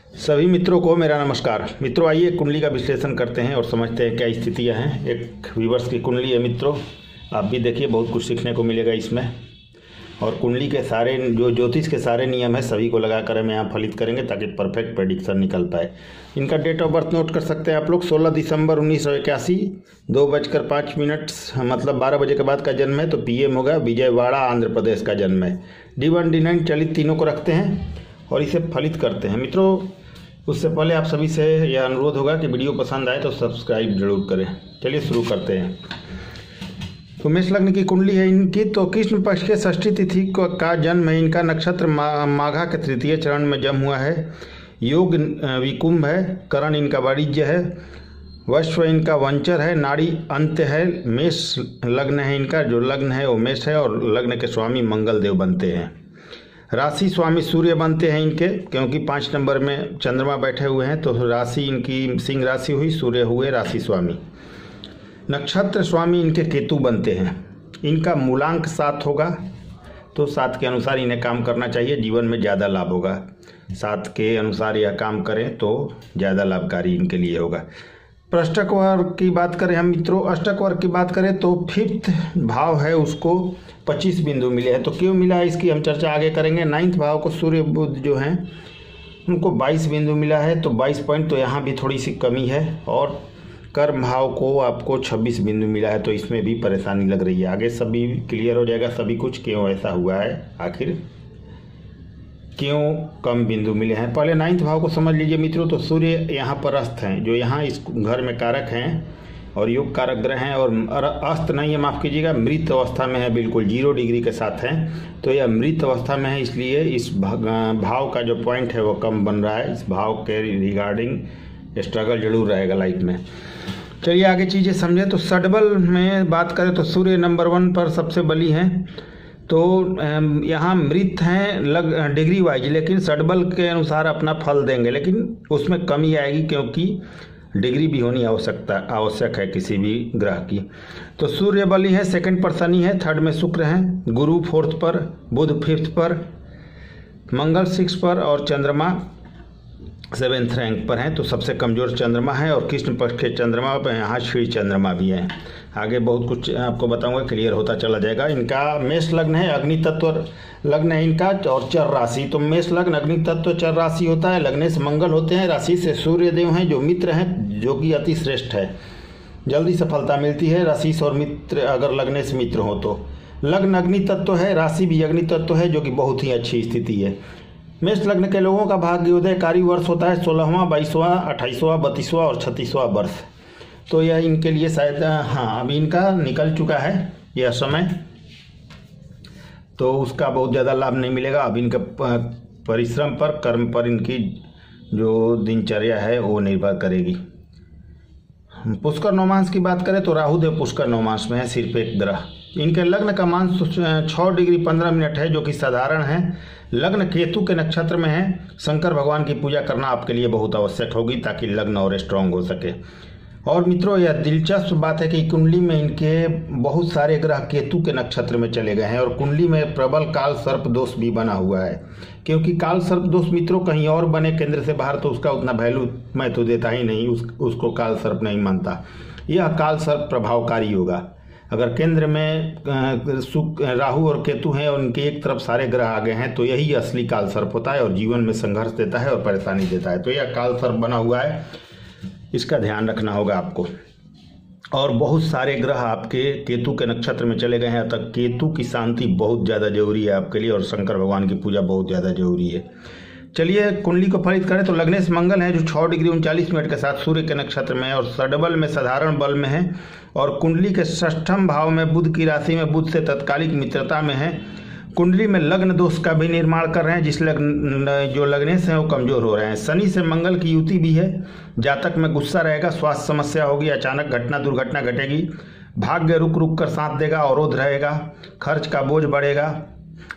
सभी मित्रों को मेरा नमस्कार। मित्रों, आइए कुंडली का विश्लेषण करते हैं और समझते हैं क्या स्थितियां हैं। एक व्यूवर्स की कुंडली है मित्रों, आप भी देखिए, बहुत कुछ सीखने को मिलेगा इसमें। और कुंडली के सारे जो ज्योतिष के सारे नियम है सभी को लगा कर हम यहाँ फलित करेंगे ताकि परफेक्ट प्रेडिक्शन निकल पाए। इनका डेट ऑफ बर्थ नोट कर सकते हैं आप लोग। 16 दिसंबर 1981, 2:05 मतलब 12 बजे के बाद का जन्म है, तो PM होगा। विजयवाड़ा आंध्र प्रदेश का जन्म है। D1 D9 चलित तीनों को रखते हैं और इसे फलित करते हैं। मित्रों, उससे पहले आप सभी से यह अनुरोध होगा कि वीडियो पसंद आए तो सब्सक्राइब जरूर करें। चलिए शुरू करते हैं। तो मेष लग्न की कुंडली है इनकी। तो कृष्ण पक्ष के षष्ठी तिथि का जन्म है इनका। नक्षत्र माघा के तृतीय चरण में जन्म हुआ है। योग विकुंभ है। करण इनका वाणिज्य है। वश्व इनका वंचर है। नाड़ी अंत्य है। मेष लग्न है इनका। जो लग्न है वो मेष है और लग्न के स्वामी मंगल देव बनते हैं। राशि स्वामी सूर्य बनते हैं इनके, क्योंकि 5 नंबर में चंद्रमा बैठे हुए हैं, तो राशि इनकी सिंह राशि हुई, सूर्य हुए राशि स्वामी। नक्षत्र स्वामी इनके केतु बनते हैं। इनका मूलांक 7 होगा, तो 7 के अनुसार इन्हें काम करना चाहिए, जीवन में ज़्यादा लाभ होगा। 7 के अनुसार यह काम करें तो ज़्यादा लाभकारी इनके लिए होगा। अष्टक वर्ग की बात करें हम मित्रों, अष्टक वर्ग की बात करें तो 5th भाव है, उसको 25 बिंदु मिले हैं। तो क्यों मिला है इसकी हम चर्चा आगे करेंगे। 9th भाव को सूर्य बुध जो हैं उनको 22 बिंदु मिला है, तो 22 पॉइंट, तो यहाँ भी थोड़ी सी कमी है। और कर्म भाव को आपको 26 बिंदु मिला है, तो इसमें भी परेशानी लग रही है। आगे सभी क्लियर हो जाएगा, सभी कुछ क्यों ऐसा हुआ है, आखिर क्यों कम बिंदु मिले हैं। पहले 9th भाव को समझ लीजिए मित्रों। तो सूर्य यहाँ पर अस्त हैं, जो यहाँ इस घर में कारक हैं और योग कारक ग्रह हैं। और अस्त नहीं है, माफ़ कीजिएगा, मृत अवस्था में है, बिल्कुल 0 डिग्री के साथ हैं। तो यह मृत अवस्था में है, इसलिए इस भाव का जो पॉइंट है वो कम बन रहा है। इस भाव के रिगार्डिंग स्ट्रगल जरूर रहेगा लाइफ में। चलिए आगे चीज़ें समझें। तो षडबल में बात करें तो सूर्य नंबर 1 पर सबसे बली हैं। तो यहाँ मृत हैं डिग्री वाइज, लेकिन षडबल के अनुसार अपना फल देंगे, लेकिन उसमें कमी आएगी क्योंकि डिग्री भी होनी आवश्यक है किसी भी ग्रह की। तो सूर्य बली है, 2nd पर शनि है, 3rd में शुक्र हैं, गुरु 4th पर, बुध 5th पर, मंगल 6 पर और चंद्रमा 7th रैंक पर हैं। तो सबसे कमज़ोर चंद्रमा है और कृष्ण पक्ष के चंद्रमा पर यहाँ श्री चंद्रमा भी हैं। आगे बहुत कुछ आपको बताऊंगा, क्लियर होता चला जाएगा। इनका मेष लग्न है, अग्नि तत्व लग्न है इनका और चर राशि। तो मेष लग्न अग्नि तत्व चर राशि होता है। लग्न से मंगल होते हैं, राशि से सूर्य देव हैं जो मित्र हैं, जो कि अति श्रेष्ठ है, जल्दी सफलता मिलती है। राशि और मित्र अगर लग्न से मित्र हो तो लग्न अग्नि तत्व है, राशि भी अग्नि तत्व है, जो कि बहुत ही अच्छी स्थिति है। मेष लग्न के लोगों का भाग्योदयकारी वर्ष होता है 16वां, 22वां, 28वां, 32वां और 36वां वर्ष। तो यह इनके लिए शायद अभी इनका निकल चुका है यह समय, तो उसका बहुत ज़्यादा लाभ नहीं मिलेगा। अब इनका परिश्रम पर, कर्म पर इनकी जो दिनचर्या है वो निर्भर करेगी। पुष्कर नौमांस की बात करें तो राहुदेव पुष्कर नौमांस में है, सिर्फ एक ग्रह। इनके लग्न का मान 6 डिग्री 15 मिनट है, जो कि साधारण है। लग्न केतु के नक्षत्र में है। शंकर भगवान की पूजा करना आपके लिए बहुत आवश्यक होगी ताकि लग्न और स्ट्रांग हो सके। और मित्रों, यह दिलचस्प बात है कि कुंडली में इनके बहुत सारे ग्रह केतु के नक्षत्र में चले गए हैं और कुंडली में प्रबल काल सर्प दोष भी बना हुआ है। क्योंकि काल सर्प दोष मित्रों कहीं और बने केंद्र से बाहर तो उसका उतना वैल्यू मैं तो देता ही नहीं, उसको काल सर्प नहीं मानता। यह काल सर्प प्रभावकारी होगा। अगर केंद्र में राहु और केतु हैं और उनके एक तरफ सारे ग्रह आ गए हैं तो यही असली काल सर्प होता है और जीवन में संघर्ष देता है और परेशानी देता है। तो यह काल सर्प बना हुआ है, इसका ध्यान रखना होगा आपको। और बहुत सारे ग्रह आपके केतु के नक्षत्र में चले गए हैं, अतः केतु की शांति बहुत ज़्यादा जरूरी है आपके लिए और शंकर भगवान की पूजा बहुत ज़्यादा जरूरी है। चलिए कुंडली को फलित करें तो लग्न से मंगल है, जो 6 डिग्री 39 मिनट के साथ सूर्य के नक्षत्र में है और षडबल में साधारण बल में है। और कुंडली के 6th भाव में बुध की राशि में, बुध से तत्कालिक मित्रता में है। कुंडली में लग्न दोष का भी निर्माण कर रहे हैं, जिस जो लग्नेश हैं वो कमजोर हो रहे हैं। शनि से मंगल की युति भी है। जातक में गुस्सा रहेगा, स्वास्थ्य समस्या होगी, अचानक दुर्घटना घटेगी, भाग्य रुक रुक कर साथ देगा, अवरोध रहेगा, खर्च का बोझ बढ़ेगा,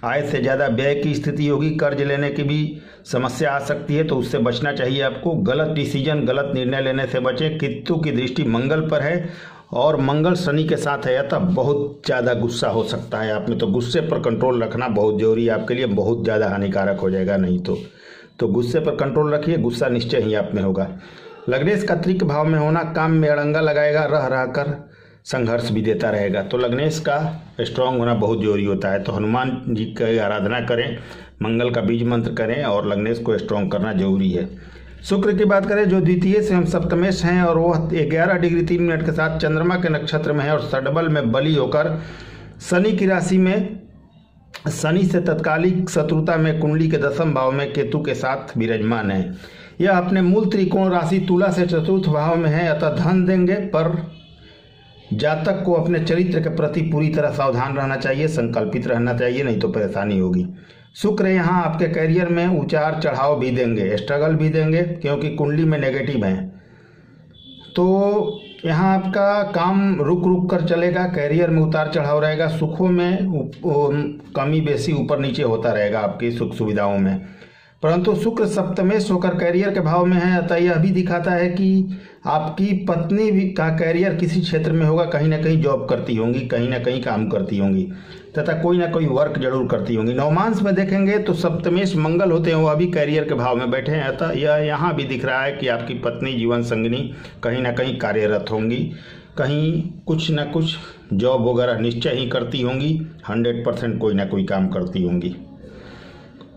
आय से ज़्यादा व्यय की स्थिति होगी, कर्ज लेने की भी समस्या आ सकती है, तो उससे बचना चाहिए आपको। गलत डिसीजन, गलत निर्णय लेने से बचें। केतु की दृष्टि मंगल पर है और मंगल शनि के साथ है, अतः बहुत ज़्यादा गुस्सा हो सकता है आप में। तो गुस्से पर कंट्रोल रखना बहुत जरूरी है आपके लिए, बहुत ज़्यादा हानिकारक हो जाएगा नहीं तो। तो गुस्से पर कंट्रोल रखिए, गुस्सा निश्चय ही आप में होगा। लग्नेश का त्रिक भाव में होना काम में अड़ंगा लगाएगा, रह रह कर संघर्ष भी देता रहेगा। तो लग्नेश का स्ट्रांग होना बहुत जरूरी होता है। तो हनुमान जी की आराधना करें, मंगल का बीज मंत्र करें और लग्नेश को स्ट्रांग करना जरूरी है। शुक्र की बात करें जो द्वितीय से हम सप्तमेश हैं और वह 11 डिग्री 3 मिनट के साथ चंद्रमा के नक्षत्र में है और सडबल में बली होकर शनि की राशि में, शनि से तत्कालिक शत्रुता में कुंडली के 10वें भाव में केतु के साथ विराजमान है। यह अपने मूल त्रिकोण राशि तुला से 4th भाव में है, अतः धन देंगे, पर जातक को अपने चरित्र के प्रति पूरी तरह सावधान रहना चाहिए, संकल्पित रहना चाहिए, नहीं तो परेशानी होगी। शुक्र यहाँ आपके करियर में उतार चढ़ाव भी देंगे, स्ट्रगल भी देंगे, क्योंकि कुंडली में नेगेटिव है। तो यहाँ आपका काम रुक रुक कर चलेगा, करियर में उतार चढ़ाव रहेगा, सुखों में कमी बेसी ऊपर नीचे होता रहेगा आपकी सुख सुविधाओं में। परंतु शुक्र सप्तमेश होकर कैरियर के भाव में है, अतः यह भी दिखाता है कि आपकी पत्नी भी का कैरियर किसी क्षेत्र में होगा, कहीं ना कहीं जॉब करती होंगी, कहीं ना कहीं काम करती होंगी तथा कोई ना कोई वर्क जरूर करती होंगी। नवमांश में देखेंगे तो सप्तमेश मंगल होते हैं, वह भी कैरियर के भाव में बैठे हैं, अतः यह यहाँ भी दिख रहा है कि आपकी पत्नी जीवन संगिनी कहीं ना कहीं कार्यरत होंगी, कहीं कुछ ना कुछ जॉब वगैरह निश्चय ही करती होंगी, 100% कोई ना कोई काम करती होंगी।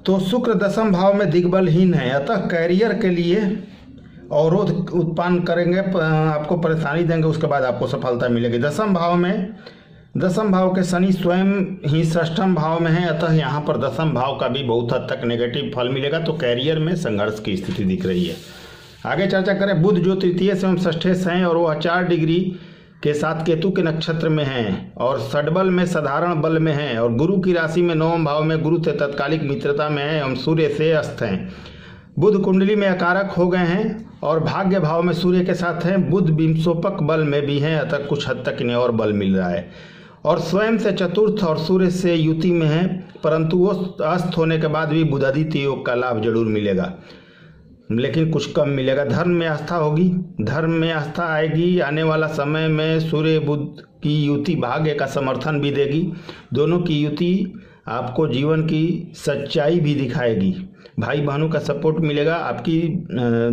तो शुक्र 10वें भाव में दिग्बलहीन है, अतः कैरियर के लिए अवरोध उत्पन्न करेंगे, आपको परेशानी देंगे, उसके बाद आपको सफलता मिलेगी। 10वें भाव में 10वें भाव के शनि स्वयं ही 6वें भाव में है, अतः यहाँ पर 10वें भाव का भी बहुत हद तक नेगेटिव फल मिलेगा। तो कैरियर में संघर्ष की स्थिति दिख रही है। आगे चर्चा करें, बुध जो तृतीय से एवं 6 हैं और वह 4 डिग्री के साथ केतु के नक्षत्र में हैं और षडबल में साधारण बल में हैं और गुरु की राशि में 9वें भाव में गुरु से तत्कालिक मित्रता में है एवं सूर्य से अस्त हैं। बुध कुंडली में अकारक हो गए हैं और भाग्य भाव में सूर्य के साथ हैं। बुध विंशोपक बल में भी हैं, अतः कुछ हद तक इन्हें और बल मिल रहा है और स्वयं से चतुर्थ और सूर्य से युति में है, परंतु वो अस्त होने के बाद भी बुधादित्य योग का लाभ जरूर मिलेगा, लेकिन कुछ कम मिलेगा। धर्म में आस्था होगी, धर्म में आस्था आएगी। आने वाला समय में सूर्य बुध की युति भाग्य का समर्थन भी देगी। दोनों की युति आपको जीवन की सच्चाई भी दिखाएगी। भाई बहनों का सपोर्ट मिलेगा। आपकी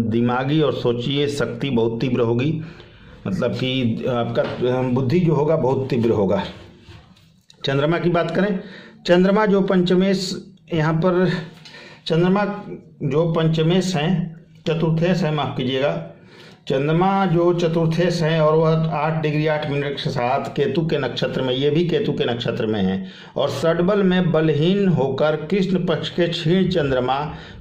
दिमागी और सोचिए शक्ति बहुत तीव्र होगी, मतलब कि आपका बुद्धि जो होगा बहुत तीव्र होगा। चंद्रमा की बात करें, चंद्रमा जो पंचमेश, यहाँ पर चंद्रमा जो पंचमेश हैं, चतुर्थेश है, माफ कीजिएगा, चंद्रमा जो चतुर्थेश हैं और वह 8 डिग्री 8 मिनट के साथ केतु के नक्षत्र में, ये भी केतु के नक्षत्र में है और षडबल में बलहीन होकर कृष्ण पक्ष के क्षीण चंद्रमा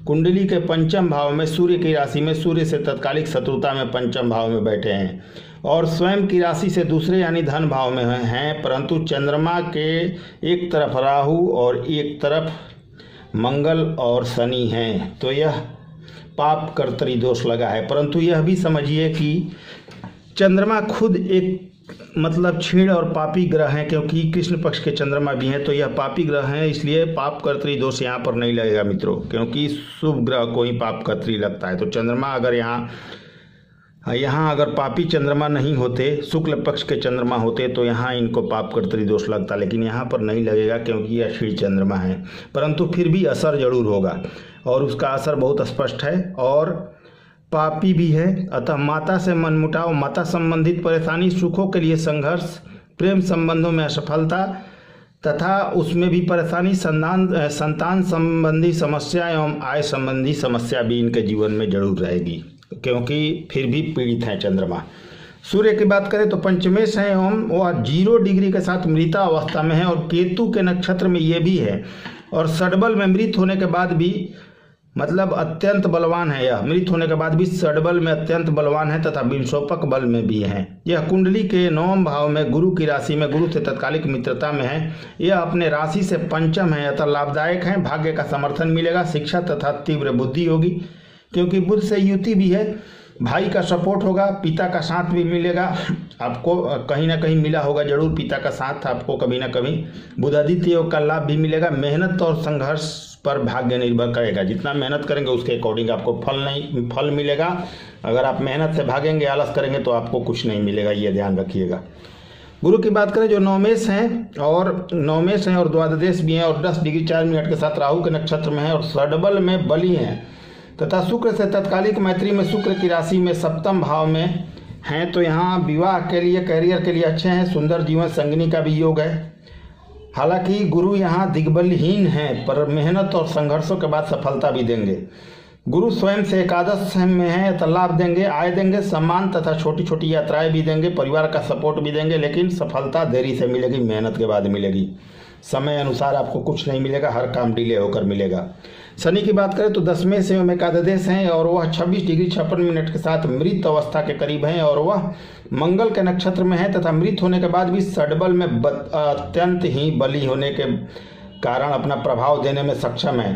कुंडली के 5वें भाव में सूर्य की राशि में सूर्य से तत्कालिक शत्रुता में 5वें भाव में बैठे हैं और स्वयं की राशि से दूसरे यानी धन भाव में हैं, परंतु चंद्रमा के एक तरफ राहु और एक तरफ मंगल और शनि हैं। तो यह पाप कर्तरी दोष लगा है, परंतु यह भी समझिए कि चंद्रमा खुद एक मतलब क्षीण और पापी ग्रह हैं, क्योंकि कृष्ण पक्ष के चंद्रमा भी हैं, तो यह पापी ग्रह हैं, इसलिए पाप कर्तरी दोष यहाँ पर नहीं लगेगा मित्रों, क्योंकि शुभ ग्रह को ही पाप कर्तरी लगता है। तो चंद्रमा अगर यहाँ अगर पापी चंद्रमा नहीं होते, शुक्ल पक्ष के चंद्रमा होते, तो यहाँ इनको पाप कर्तरी दोष लगता, लेकिन यहाँ पर नहीं लगेगा क्योंकि यह क्षीण चंद्रमा है, परंतु फिर भी असर जरूर होगा और उसका असर बहुत स्पष्ट है और पापी भी है। अतः माता से मनमुटाव, माता संबंधित परेशानी, सुखों के लिए संघर्ष, प्रेम संबंधों में असफलता तथा उसमें भी परेशानी, संतान संबंधी समस्या एवं आय संबंधी समस्या भी इनके जीवन में जरूर रहेगी, क्योंकि फिर भी पीड़ित हैं चंद्रमा। सूर्य की बात करें तो पंचमेश है एवं वह 0 डिग्री के साथ मृता अवस्था में है और केतु के नक्षत्र में ये भी है और षडबल में मृत होने के बाद भी मतलब अत्यंत बलवान है। यह मृत होने के बाद भी षडबल में अत्यंत बलवान है तथा विंशोपक बल में भी है। यह कुंडली के 9वें भाव में गुरु की राशि में गुरु से तत्कालिक मित्रता में है। यह अपने राशि से 5म है, अतः लाभदायक है। भाग्य का समर्थन मिलेगा, शिक्षा तथा तीव्र बुद्धि होगी, क्योंकि बुध से युति भी है। भाई का सपोर्ट होगा, पिता का साथ भी मिलेगा, आपको कहीं ना कहीं मिला होगा जरूर पिता का साथ आपको कभी ना कभी। बुधादित्य योग का लाभ भी मिलेगा। मेहनत और संघर्ष पर भाग्य निर्भर करेगा, जितना मेहनत करेंगे उसके अकॉर्डिंग आपको फल मिलेगा। अगर आप मेहनत से भागेंगे, आलस करेंगे तो आपको कुछ नहीं मिलेगा, ये ध्यान रखिएगा। गुरु की बात करें जो नवमेश हैं और द्वादश भी हैं और 10 डिग्री 4 मिनट के साथ राहु के नक्षत्र में है और षडबल में बली हैं तथा शुक्र से तत्कालिक मैत्री में शुक्र की राशि में सप्तम भाव में हैं, तो यहाँ विवाह के लिए, करियर के लिए अच्छे हैं। सुंदर जीवन संगिनी का भी योग है। हालांकि गुरु यहाँ दिग्बलहीन हैं, पर मेहनत और संघर्षों के बाद सफलता भी देंगे। गुरु स्वयं से एकादश में है तो लाभ देंगे, आय देंगे, सम्मान तथा छोटी छोटी यात्राएं भी देंगे, परिवार का सपोर्ट भी देंगे, लेकिन सफलता देरी से मिलेगी, मेहनत के बाद मिलेगी। समय अनुसार आपको कुछ नहीं मिलेगा, हर काम डिले होकर मिलेगा। शनि की बात करें तो 10वें से में एकादश हैं और वह 26 डिग्री 56 मिनट के साथ मृत अवस्था के करीब हैं और वह मंगल के नक्षत्र में है तथा मृत होने के बाद भी षड्बल में अत्यंत ही बली होने के कारण अपना प्रभाव देने में सक्षम है।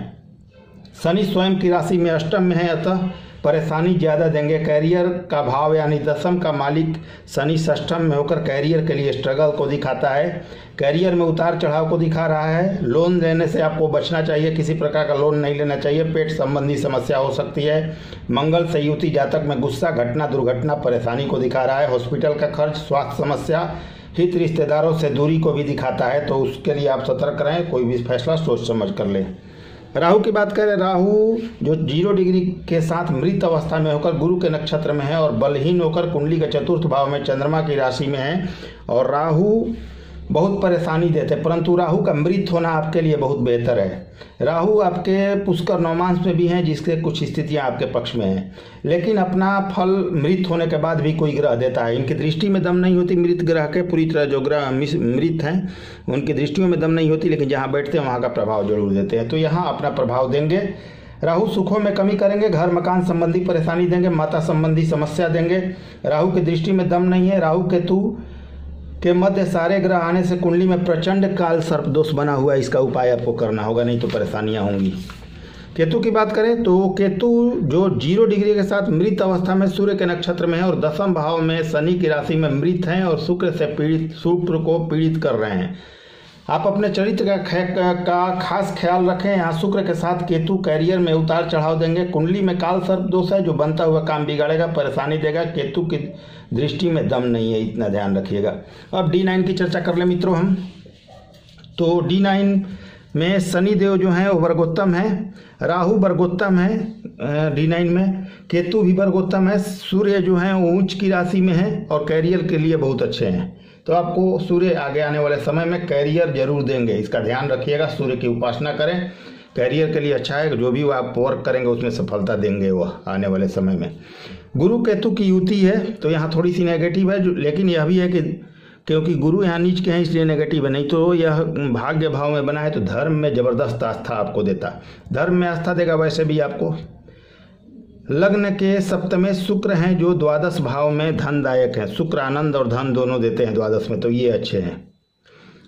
शनि स्वयं की राशि में अष्टम में है, अतः परेशानी ज़्यादा देंगे। कैरियर का भाव यानी दशम का मालिक शनि षष्ठम में होकर कैरियर के लिए स्ट्रगल को दिखाता है, कैरियर में उतार चढ़ाव को दिखा रहा है। लोन लेने से आपको बचना चाहिए, किसी प्रकार का लोन नहीं लेना चाहिए। पेट संबंधी समस्या हो सकती है। मंगल से युति जातक में गुस्सा, घटना, दुर्घटना, परेशानी को दिखा रहा है। हॉस्पिटल का खर्च, स्वास्थ्य समस्या, हित रिश्तेदारों से दूरी को भी दिखाता है, तो उसके लिए आप सतर्क रहें, कोई भी फैसला सोच समझ कर लें। राहु की बात करें, राहु जो 0 डिग्री के साथ मृत अवस्था में होकर गुरु के नक्षत्र में है और बलहीन होकर कुंडली के चतुर्थ भाव में चंद्रमा की राशि में है और राहु बहुत परेशानी देते हैं, परंतु राहु का मृत होना आपके लिए बहुत बेहतर है। राहु आपके पुष्कर नौमांस में भी हैं, जिसके कुछ स्थितियां आपके पक्ष में हैं, लेकिन अपना फल मृत होने के बाद भी कोई ग्रह देता है। इनकी दृष्टि में दम नहीं होती मृत ग्रह के, पूरी तरह जो ग्रह मृत हैं उनकी दृष्टियों में दम नहीं होती, लेकिन जहाँ बैठते हैं वहाँ का प्रभाव जरूर देते हैं, तो यहाँ अपना प्रभाव देंगे। राहु सुखों में कमी करेंगे, घर मकान संबंधी परेशानी देंगे, माता संबंधी समस्या देंगे। राहु की दृष्टि में दम नहीं है। राहु केतु के मध्य सारे ग्रह आने से कुंडली में प्रचंड काल सर्प दोष बना हुआ है, इसका उपाय आपको करना होगा, नहीं तो परेशानियां होंगी। केतु की बात करें तो केतु जो 0 डिग्री के साथ मृत अवस्था में सूर्य के नक्षत्र में है और 10वें भाव में शनि की राशि में मृत हैं और शुक्र को पीड़ित कर रहे हैं। आप अपने चरित्र का खास ख्याल रखें। यहाँ शुक्र के साथ केतु कैरियर में उतार चढ़ाव देंगे। कुंडली में काल सर्प दोष है जो बनता हुआ काम बिगाड़ेगा, परेशानी देगा। केतु की दृष्टि में दम नहीं है, इतना ध्यान रखिएगा। अब D9 की चर्चा कर लें मित्रों हम, तो D9 में शनि देव जो हैं वो वर्गोत्तम है, राहु वर्गोत्तम है D9 में, केतु भी वर्गोत्तम है, सूर्य जो हैं वो उच्च की राशि में है और कैरियर के लिए बहुत अच्छे हैं। तो आपको सूर्य आगे आने वाले समय में कैरियर जरूर देंगे, इसका ध्यान रखिएगा। सूर्य की उपासना करें, कैरियर के लिए अच्छा है। जो भी वो आप वर्क करेंगे उसमें सफलता देंगे वह आने वाले समय में। गुरु केतु की युति है तो यहाँ थोड़ी सी नेगेटिव है, लेकिन यह भी है कि क्योंकि गुरु यहाँ नीच के हैं इसलिए नेगेटिव है, नहीं तो यह भाग्य भाव में बना है तो धर्म में जबरदस्त आस्था आपको देता, धर्म में आस्था देगा। वैसे भी आपको लग्न के सप्तमें शुक्र हैं जो द्वादश भाव में धनदायक हैं। शुक्र आनंद और धन दोनों देते हैं द्वादश में, तो ये अच्छे हैं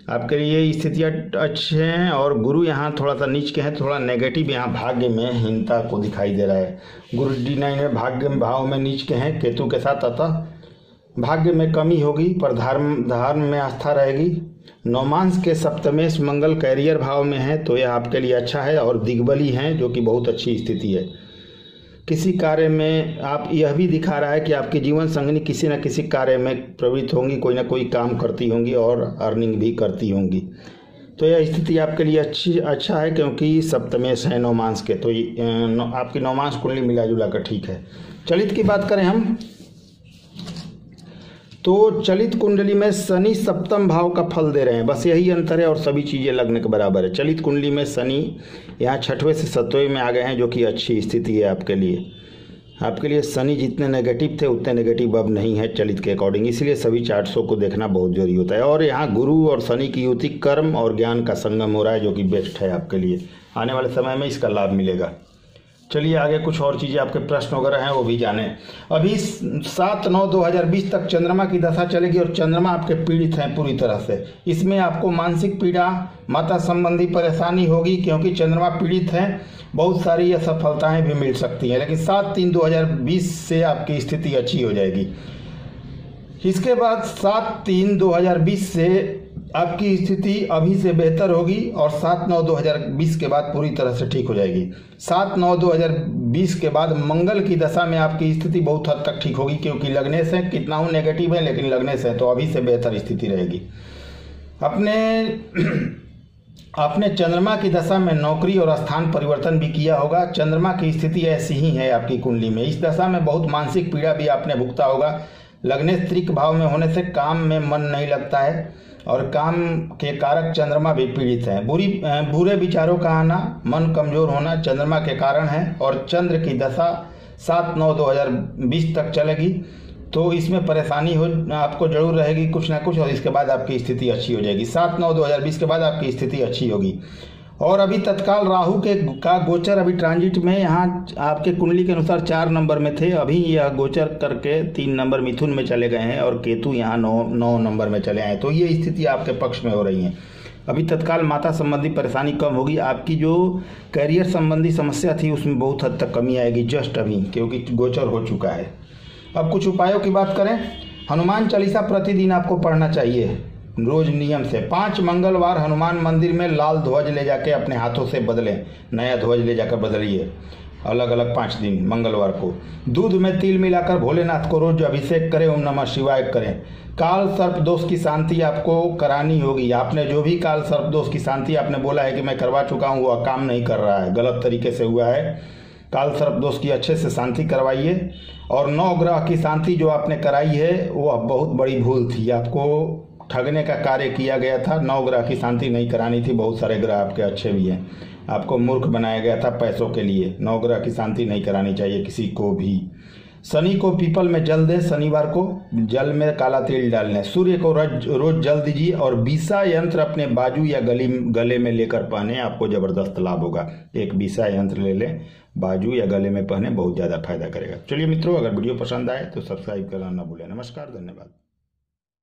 आपके लिए, ये स्थितियाँ अच्छे हैं। और गुरु यहाँ थोड़ा सा नीच के हैं, थोड़ा नेगेटिव यहाँ भाग्य में हीनता को दिखाई दे रहा है। गुरु D9 में भाग्य भाव में नीच के हैं केतु के साथ, अतः भाग्य में कमी होगी पर धर्म में आस्था रहेगी। नौमांस के सप्तमेश मंगल कैरियर भाव में है तो यह आपके लिए अच्छा है और दिग्बली हैं जो कि बहुत अच्छी स्थिति है। किसी कार्य में आप, यह भी दिखा रहा है कि आपकी जीवन संगिनी किसी न किसी कार्य में प्रवृत्त होंगी, कोई ना कोई काम करती होंगी और अर्निंग भी करती होंगी, तो यह स्थिति आपके लिए अच्छा है क्योंकि सप्तमेश है नौमांस के, तो आपकी नौमांस कुंडली मिला जुला कर ठीक है। चलित की बात करें हम तो चलित कुंडली में शनि सप्तम भाव का फल दे रहे हैं, बस यही अंतर है और सभी चीज़ें लग्न के बराबर है। चलित कुंडली में शनि यहाँ 6वें से 7वें में आ गए हैं जो कि अच्छी स्थिति है आपके लिए। आपके लिए शनि जितने नेगेटिव थे उतने नेगेटिव अब नहीं है चलित के अकॉर्डिंग, इसलिए सभी चार्ट्सों को देखना बहुत जरूरी होता है। और यहाँ गुरु और शनि की युति कर्म और ज्ञान का संगम हो रहा है जो कि बेस्ट है आपके लिए, आने वाले समय में इसका लाभ मिलेगा। चलिए आगे कुछ और चीज़ें आपके प्रश्न वगैरह हैं वो भी जानें। अभी 7/9/2020 तक चंद्रमा की दशा चलेगी और चंद्रमा आपके पीड़ित हैं पूरी तरह से। इसमें आपको मानसिक पीड़ा, माता संबंधी परेशानी होगी क्योंकि चंद्रमा पीड़ित हैं। बहुत सारी असफलताएं भी मिल सकती हैं, लेकिन 7/3/2020 से आपकी स्थिति अच्छी हो जाएगी। इसके बाद 7/3/2020 से आपकी स्थिति अभी से बेहतर होगी और 7/9/2020 के बाद पूरी तरह से ठीक हो जाएगी। 7/9/2020 के बाद मंगल की दशा में आपकी स्थिति बहुत हद तक ठीक होगी क्योंकि लगने से कितना हूँ नेगेटिव है लेकिन लगने से तो अभी से बेहतर स्थिति रहेगी। आपने चंद्रमा की दशा में नौकरी और स्थान परिवर्तन भी किया होगा। चंद्रमा की स्थिति ऐसी ही है आपकी कुंडली में। इस दशा में बहुत मानसिक पीड़ा भी आपने भुगता होगा। लग्नेस्त्रिक भाव में होने से काम में मन नहीं लगता है और काम के कारक चंद्रमा भी पीड़ित हैं। बुरे विचारों का आना, मन कमजोर होना चंद्रमा के कारण है और चंद्र की दशा 7/9/2020 तक चलेगी, तो इसमें परेशानी आपको जरूर रहेगी कुछ ना कुछ, और इसके बाद आपकी स्थिति अच्छी हो जाएगी। 7/9/2020 के बाद आपकी स्थिति अच्छी होगी। और अभी तत्काल राहु का गोचर अभी ट्रांजिट में यहाँ आपके कुंडली के अनुसार 4 नंबर में थे, अभी यह गोचर करके 3 नंबर मिथुन में चले गए हैं और केतु यहाँ 9 नंबर में चले आए। तो ये स्थिति आपके पक्ष में हो रही है। अभी तत्काल माता संबंधी परेशानी कम होगी। आपकी जो करियर संबंधी समस्या थी उसमें बहुत हद तक कमी आएगी जस्ट अभी, क्योंकि गोचर हो चुका है। अब कुछ उपायों की बात करें। हनुमान चालीसा प्रतिदिन आपको पढ़ना चाहिए रोज नियम से। 5 मंगलवार हनुमान मंदिर में लाल ध्वज ले जाके अपने हाथों से बदलें, नया ध्वज ले जाकर बदलिए अलग अलग 5 दिन मंगलवार को। दूध में तिल मिलाकर भोलेनाथ को रोज अभिषेक करें, ओम नमः शिवाय करें। काल सर्प दोष की शांति आपको करानी होगी। आपने जो भी काल सर्प दोष की शांति आपने बोला है कि मैं करवा चुका हूँ, वह काम नहीं कर रहा है, गलत तरीके से हुआ है। काल सर्प दोष की अच्छे से शांति करवाइए। और 9 ग्रह की शांति जो आपने कराई है वह बहुत बड़ी भूल थी, आपको ठगने का कार्य किया गया था। 9 ग्रह की शांति नहीं करानी थी। बहुत सारे ग्रह आपके अच्छे भी हैं, आपको मूर्ख बनाया गया था पैसों के लिए। 9 ग्रह की शांति नहीं करानी चाहिए किसी को भी। शनि को पीपल में जल दें, शनिवार को जल में काला तिल डाल लें। सूर्य को रोज जल दीजिए और बीसा यंत्र अपने बाजू या गले में लेकर पहने, आपको जबरदस्त लाभ होगा। एक बीसा यंत्र ले लें, बाजू या गले में पहने, बहुत ज़्यादा फायदा करेगा। चलिए मित्रों, अगर वीडियो पसंद आए तो सब्सक्राइब करना ना भूलें। नमस्कार, धन्यवाद।